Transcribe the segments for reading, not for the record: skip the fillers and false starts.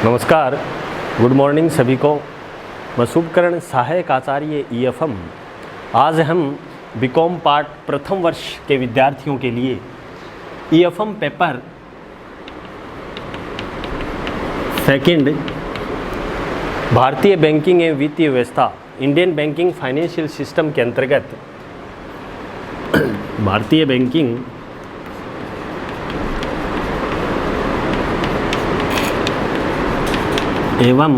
नमस्कार, good morning सभी को। मैं शुभकरण सहायक आचार्य EFM। आज हम बीकॉम पार्ट प्रथम वर्ष के विद्यार्थियों के लिए EFM पेपर सेकंड भारतीय बैंकिंग एवं वित्तीय व्यवस्था इंडियन बैंकिंग फाइनेंशियल सिस्टम के अंतर्गत भारतीय बैंकिंग एवं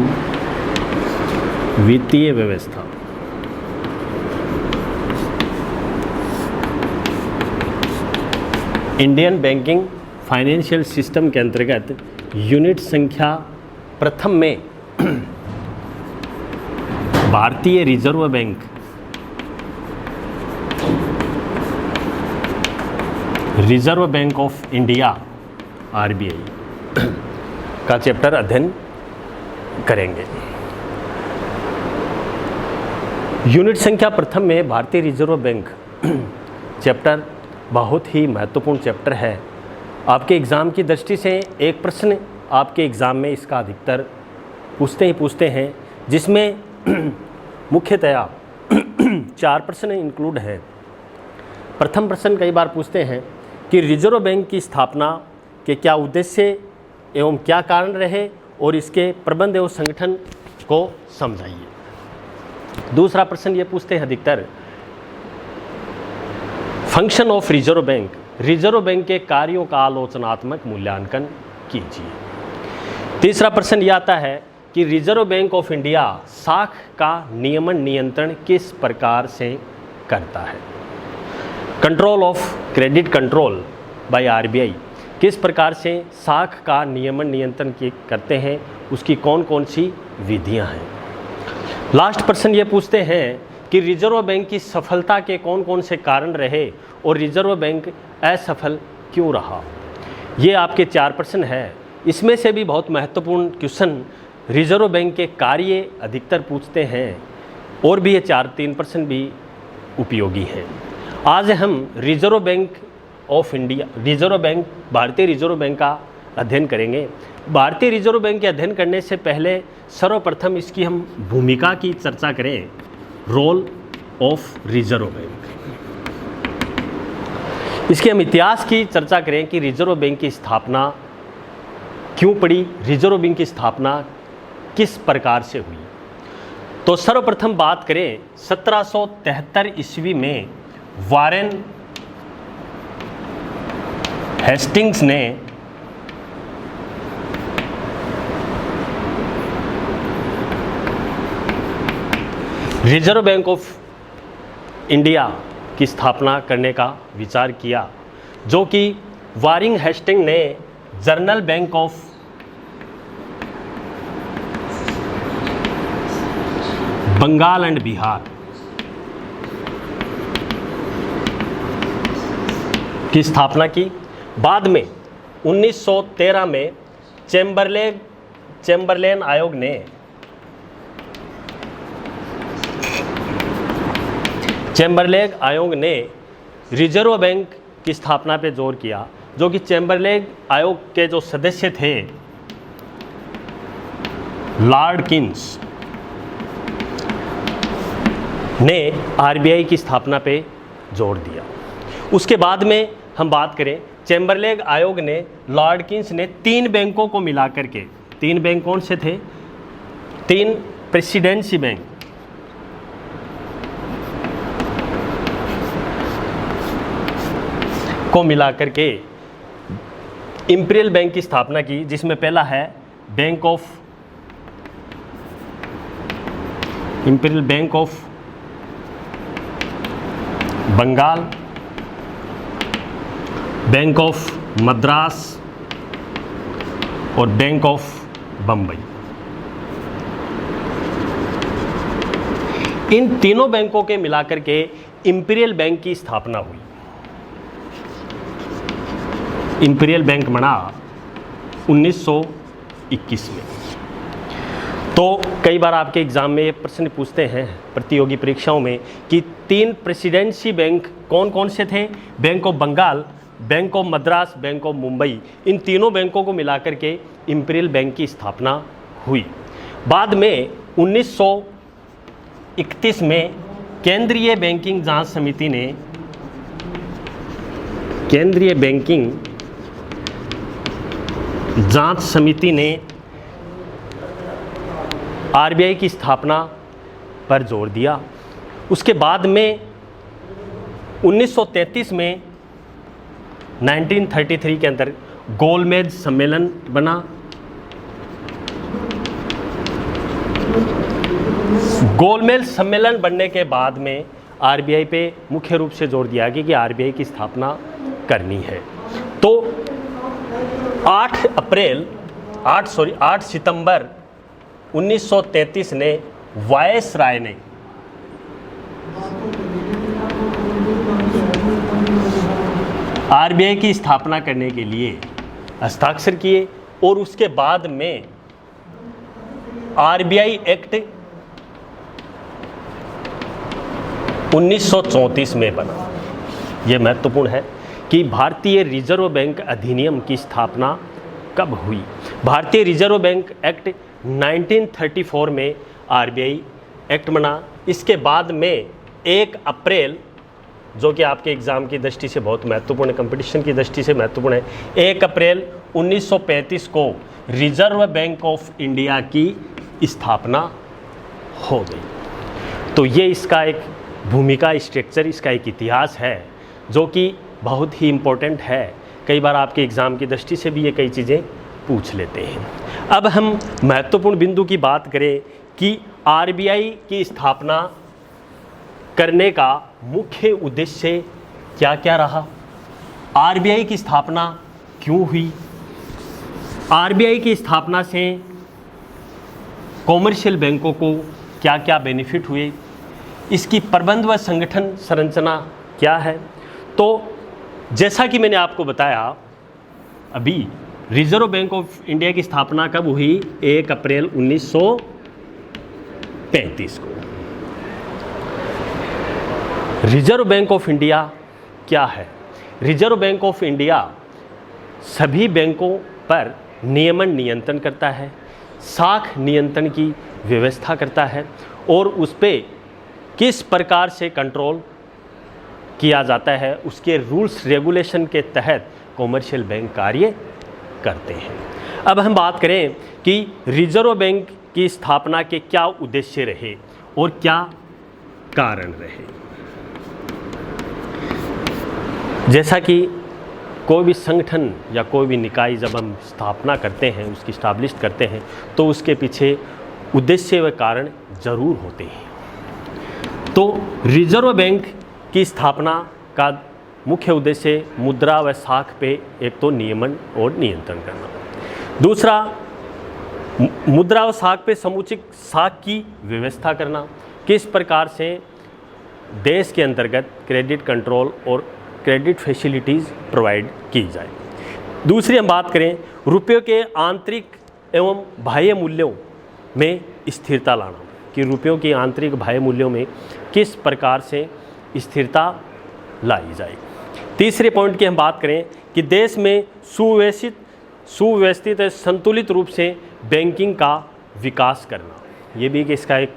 वित्तीय व्यवस्था इंडियन बैंकिंग फाइनेंशियल सिस्टम के अंतर्गत यूनिट संख्या प्रथम में भारतीय reserve bank reserve Bank of India RBI का चैप्टर अध्ययन करेंगे। यूनिट संख्या प्रथम में भारतीय रिजर्व बैंक चैप्टर बहुत ही महत्वपूर्ण चैप्टर है। आपके एग्ज़ाम की दृष्टि से एक प्रश्न आपके एग्ज़ाम में इसका अधिकतर पूछते हैं, जिसमें मुख्यतया 4 प्रश्न इंक्लूड हैं। प्रथम प्रश्न कई बार पूछते हैं कि रिजर्व बैंक की स्थापना के क्या उद्देश्य एवं क्या कारण रहे और इसके प्रबंध एवं संगठन को समझाइए। दूसरा प्रश्न ये पूछते हैं अधिकतर फंक्शन ऑफ रिजर्व बैंक के कार्यों का आलोचनात्मक मूल्यांकन कीजिए। तीसरा प्रश्न ये आता है कि रिजर्व बैंक ऑफ इंडिया साख का नियमन नियंत्रण किस प्रकार से करता है। Control of credit control by RBI किस प्रकार से साख का नियमन नियंत्रण करते हैं, उसकी कौन कौन सी विधियां हैं। लास्ट प्रश्न ये पूछते हैं कि रिजर्व बैंक की सफलता के कौन कौन से कारण रहे और रिजर्व बैंक असफल क्यों रहा। ये आपके 4 प्रश्न हैं। इसमें से भी बहुत महत्वपूर्ण क्वेश्चन रिजर्व बैंक के कार्य अधिकतर पूछते हैं और भी ये 3 प्रश्न भी उपयोगी हैं। आज हम रिजर्व बैंक ऑफ इंडिया भारतीय रिजर्व बैंक का अध्ययन करेंगे। भारतीय रिजर्व बैंक के अध्ययन करने से पहले सर्वप्रथम इसकी हम भूमिका की चर्चा करें। रोल ऑफ रिजर्व बैंक, इसके हम इतिहास की चर्चा करें कि रिजर्व बैंक की स्थापना क्यों पड़ी, रिजर्व बैंक की स्थापना किस प्रकार से हुई। तो सर्वप्रथम बात करें 1773 ईस्वी में वारेन हेस्टिंग्स ने रिजर्व बैंक ऑफ इंडिया की स्थापना करने का विचार किया, जो कि वारेन हेस्टिंग्स ने General Bank of Bengal and Bihar की स्थापना की। बाद में 1913 में चैम्बरलेन आयोग ने रिजर्व बैंक की स्थापना पे जोर किया, जो कि चैम्बरलेन आयोग के जो सदस्य थे लॉर्ड किन्स ने RBI की स्थापना पे जोर दिया। उसके बाद में हम बात करें चैम्बरलेन आयोग ने लॉर्ड किन्स ने 3 बैंकों को मिलाकर के, 3 बैंक कौन से थे, 3 प्रेसिडेंसी बैंक को मिलाकर के इंपीरियल बैंक की स्थापना की, जिसमें पहला है Imperial Bank of Bengal, bank of Madras और बैंक ऑफ बम्बई। इन तीनों बैंकों के मिलाकर के इंपीरियल बैंक की स्थापना हुई। इंपीरियल बैंक बना 1921 में। तो कई बार आपके एग्ज़ाम में ये प्रश्न पूछते हैं प्रतियोगी परीक्षाओं में कि 3 प्रेसिडेंसी बैंक कौन कौन से थे। Bank of Bengal bank of Madras, bank of Mumbai, इन तीनों बैंकों को मिलाकर के इंपीरियल बैंक की स्थापना हुई। बाद में 1931 में केंद्रीय बैंकिंग जांच समिति ने आरबीआई की स्थापना पर जोर दिया। उसके बाद में 1933 में 1933 के अंदर गोलमेज सम्मेलन बना। गोलमेज सम्मेलन बनने के बाद में आरबीआई पे मुख्य रूप से जोर दिया गया कि आरबीआई की स्थापना करनी है। तो 8 सितंबर 1933 ने वायसराय ने आरबीआई की स्थापना करने के लिए हस्ताक्षर किए और उसके बाद में आरबीआई एक्ट 1934 में बना। यह महत्वपूर्ण है कि भारतीय रिजर्व बैंक अधिनियम की स्थापना कब हुई। भारतीय रिजर्व बैंक एक्ट 1934 में आरबीआई एक्ट बना। इसके बाद में 1 अप्रैल, जो कि आपके एग्ज़ाम की दृष्टि से बहुत महत्वपूर्ण है, कंपटीशन की दृष्टि से महत्वपूर्ण है, 1 अप्रैल 1935 को रिजर्व बैंक ऑफ इंडिया की स्थापना हो गई। तो ये इसका एक भूमिका, स्ट्रक्चर, इसका एक इतिहास है जो कि बहुत ही इम्पोर्टेंट है। कई बार आपके एग्ज़ाम की दृष्टि से भी ये कई चीज़ें पूछ लेते हैं। अब हम महत्वपूर्ण बिंदु की बात करें कि आरबीआई की स्थापना करने का मुख्य उद्देश्य क्या क्या रहा, आरबीआई की स्थापना क्यों हुई, आरबीआई की स्थापना से कॉमर्शियल बैंकों को क्या क्या बेनिफिट हुए, इसकी प्रबंध व संगठन संरचना क्या है। तो जैसा कि मैंने आपको बताया अभी, रिजर्व बैंक ऑफ इंडिया की स्थापना कब हुई, 1 अप्रैल 1935 को। रिजर्व बैंक ऑफ इंडिया क्या है? रिजर्व बैंक ऑफ इंडिया सभी बैंकों पर नियमन नियंत्रण करता है, साख नियंत्रण की व्यवस्था करता है और उस पर किस प्रकार से कंट्रोल किया जाता है, उसके रूल्स रेगुलेशन के तहत कॉमर्शियल बैंक कार्य करते हैं। अब हम बात करें कि रिजर्व बैंक की स्थापना के क्या उद्देश्य रहे और क्या कारण रहे। जैसा कि कोई भी संगठन या कोई भी निकाय जब हम स्थापना करते हैं, उसकी स्टैब्लिश करते हैं, तो उसके पीछे उद्देश्य व कारण जरूर होते हैं। तो रिजर्व बैंक की स्थापना का मुख्य उद्देश्य मुद्रा व साख पे एक तो नियमन और नियंत्रण करना, दूसरा मुद्रा व साख पे समुचित साख की व्यवस्था करना, किस प्रकार से देश के अंतर्गत क्रेडिट कंट्रोल और क्रेडिट फैसिलिटीज़ प्रोवाइड की जाए। दूसरी हम बात करें रुपये के आंतरिक एवं बाह्य मूल्यों में स्थिरता लाना, कि रुपयों की आंतरिक बाह्य मूल्यों में किस प्रकार से स्थिरता लाई जाए। तीसरे पॉइंट की हम बात करें कि देश में सुव्यवस्थित संतुलित रूप से बैंकिंग का विकास करना, ये भी इसका एक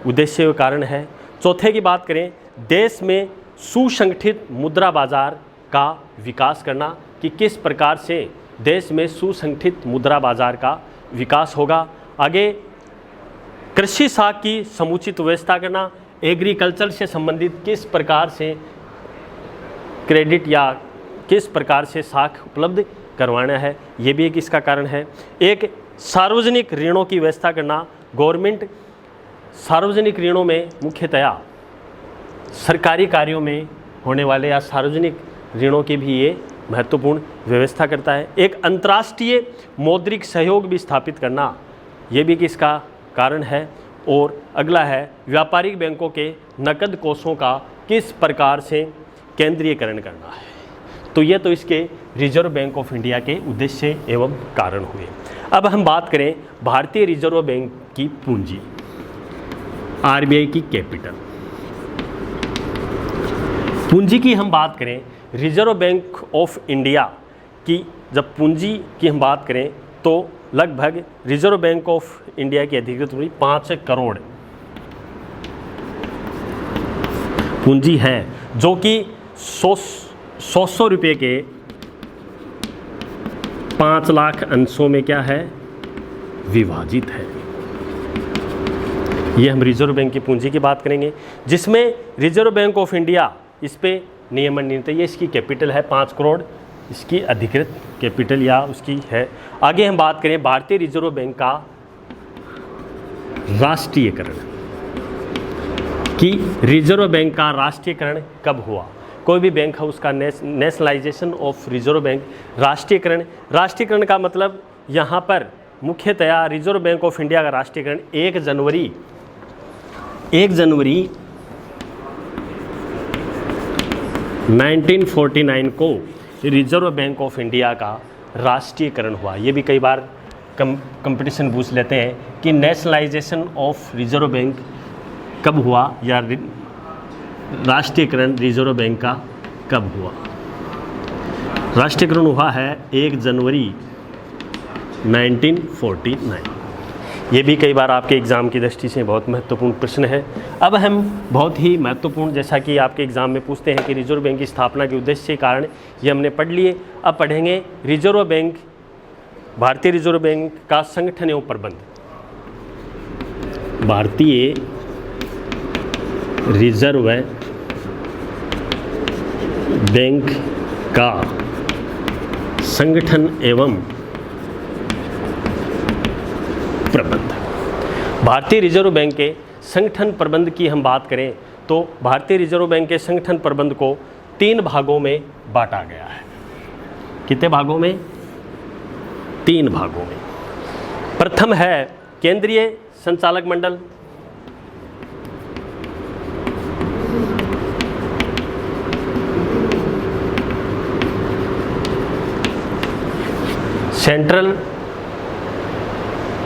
उद्देश्य व कारण है। चौथे की बात करें देश में सुसंगठित मुद्रा बाजार का विकास करना, कि किस प्रकार से देश में सुसंगठित मुद्रा बाजार का विकास होगा। आगे कृषि साख की समुचित व्यवस्था करना, एग्रीकल्चर से संबंधित किस प्रकार से क्रेडिट या किस प्रकार से साख उपलब्ध करवाना है, ये भी एक इसका कारण है। एक सार्वजनिक ऋणों की व्यवस्था करना, गवर्नमेंट सार्वजनिक ऋणों में मुख्यतया सरकारी कार्यों में होने वाले या सार्वजनिक ऋणों की भी ये महत्वपूर्ण व्यवस्था करता है। एक अंतर्राष्ट्रीय मौद्रिक सहयोग भी स्थापित करना, ये भी इसका कारण है। और अगला है व्यापारिक बैंकों के नकद कोषों का किस प्रकार से केंद्रीयकरण करना है। तो ये तो इसके रिजर्व बैंक ऑफ इंडिया के उद्देश्य एवं कारण हुए। अब हम बात करें भारतीय रिजर्व बैंक की पूंजी, आरबीआई की कैपिटल। पूंजी की हम बात करें रिजर्व बैंक ऑफ इंडिया की जब पूंजी की हम बात करें तो लगभग रिजर्व बैंक ऑफ इंडिया की अधिकृत पूंजी 5 करोड़ पूंजी है, जो कि 100 रुपये के 5 लाख अंशों में क्या है, विभाजित है। ये हम रिजर्व बैंक की पूंजी की बात करेंगे, जिसमें रिजर्व बैंक ऑफ इंडिया इस पे नियमन निर्णय, ये इसकी कैपिटल है 5 करोड़, इसकी अधिकृत कैपिटल या उसकी है। आगे हम बात करें भारतीय रिजर्व बैंक का राष्ट्रीयकरण, कि रिजर्व बैंक का राष्ट्रीयकरण कब हुआ। कोई भी बैंक है उसका नेशनलाइजेशन ऑफ रिजर्व बैंक, राष्ट्रीयकरण। राष्ट्रीयकरण का मतलब यहाँ पर मुख्यतया रिजर्व बैंक ऑफ इंडिया का राष्ट्रीयकरण 1 जनवरी 1949 को रिजर्व बैंक ऑफ इंडिया का राष्ट्रीयकरण हुआ। ये भी कई बार कंपटीशन पूछ लेते हैं कि नेशनलाइजेशन ऑफ रिजर्व बैंक कब हुआ या राष्ट्रीयकरण रिजर्व बैंक का कब हुआ। राष्ट्रीयकरण हुआ है 1 जनवरी 1949। ये भी कई बार आपके एग्ज़ाम की दृष्टि से बहुत महत्वपूर्ण प्रश्न है। अब हम बहुत ही महत्वपूर्ण, जैसा कि आपके एग्ज़ाम में पूछते हैं कि रिजर्व बैंक की स्थापना के उद्देश्य के कारण, ये हमने पढ़ लिए। अब पढ़ेंगे रिजर्व बैंक, भारतीय रिजर्व बैंक का संगठन एवं प्रबंध। भारतीय रिजर्व बैंक का संगठन एवं प्रबंध। भारतीय रिजर्व बैंक के संगठन प्रबंध की हम बात करें तो भारतीय रिजर्व बैंक के संगठन प्रबंध को 3 भागों में बांटा गया है। कितने भागों में? 3 भागों में। प्रथम है केंद्रीय संचालक मंडल, सेंट्रल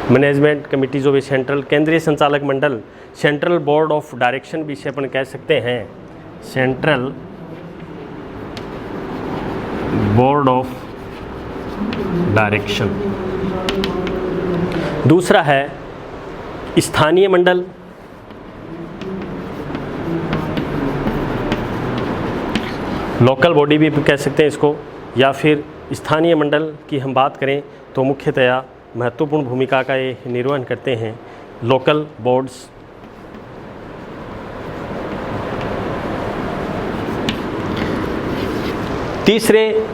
मैनेजमेंट कमेटी, जो भी सेंट्रल केंद्रीय संचालक मंडल, सेंट्रल बोर्ड ऑफ डायरेक्शन भी इसे अपन कह सकते हैं, सेंट्रल बोर्ड ऑफ डायरेक्शन। दूसरा है स्थानीय मंडल, लोकल बॉडी भी कह सकते हैं इसको, या फिर स्थानीय मंडल की हम बात करें तो मुख्यतया महत्वपूर्ण भूमिका का ये निर्वहन करते हैं लोकल बोर्ड्स। तीसरे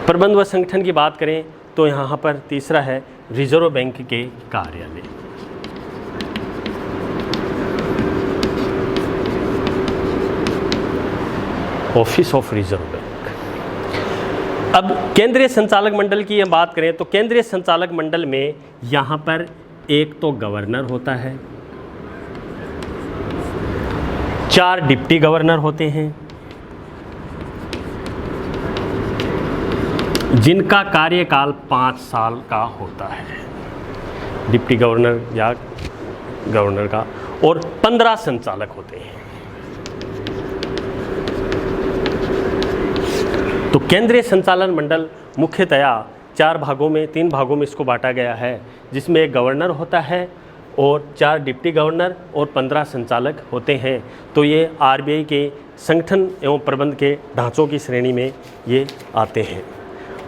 प्रबंध व संगठन की बात करें तो यहाँ पर तीसरा है रिजर्व बैंक के कार्यालय। Office of reserve bank. अब केंद्रीय संचालक मंडल की हम बात करें तो केंद्रीय संचालक मंडल में यहाँ पर एक तो गवर्नर होता है, 4 डिप्टी गवर्नर होते हैं, जिनका कार्यकाल 5 साल का होता है, डिप्टी गवर्नर या गवर्नर का, और 15 संचालक होते हैं। तो केंद्रीय संचालन मंडल मुख्यतया 4 भागों में, 3 भागों में इसको बांटा गया है, जिसमें एक गवर्नर होता है और 4 डिप्टी गवर्नर और 15 संचालक होते हैं। तो ये आरबीआई के संगठन एवं प्रबंध के ढांचों की श्रेणी में ये आते हैं।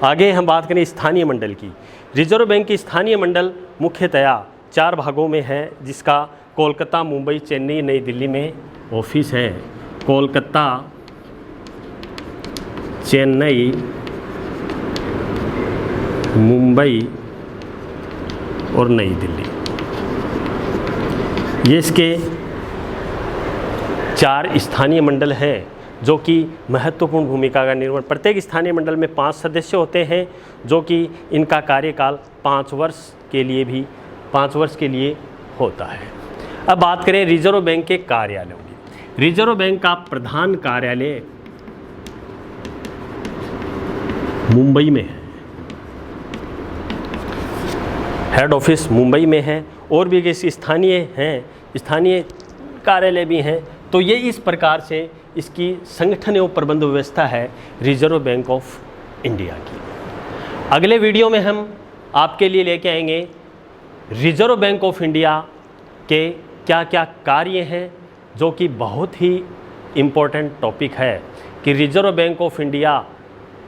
आगे हम बात करें स्थानीय मंडल की। रिजर्व बैंक की स्थानीय मंडल मुख्यतया 4 भागों में है, जिसका कोलकाता, मुंबई, चेन्नई, नई दिल्ली में ऑफिस है। कोलकाता, चेन्नई, मुंबई और नई दिल्ली, ये इसके 4 स्थानीय मंडल हैं जो कि महत्वपूर्ण भूमिका का निर्वहन। प्रत्येक स्थानीय मंडल में 5 सदस्य होते हैं, जो कि इनका कार्यकाल 5 वर्ष के लिए होता है। अब बात करें रिजर्व बैंक के कार्यालयों की। रिजर्व बैंक का प्रधान कार्यालय मुंबई में है, हेड ऑफिस मुंबई में है, और भी किसी स्थानीय कार्यालय भी हैं। तो ये इस प्रकार से इसकी संगठन एवं प्रबंध व्यवस्था है रिजर्व बैंक ऑफ इंडिया की। अगले वीडियो में हम आपके लिए लेके आएंगे रिजर्व बैंक ऑफ इंडिया के क्या क्या कार्य हैं, जो कि बहुत ही इम्पोर्टेंट टॉपिक है कि रिजर्व बैंक ऑफ इंडिया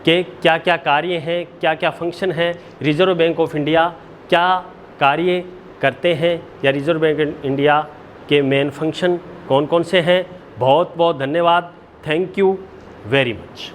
के क्या क्या कार्य हैं, क्या क्या फंक्शन हैं, रिजर्व बैंक ऑफ इंडिया क्या कार्य करते हैं, या रिजर्व बैंक इंडिया के मेन फंक्शन कौन कौन से हैं। बहुत बहुत धन्यवाद। Thank you very much.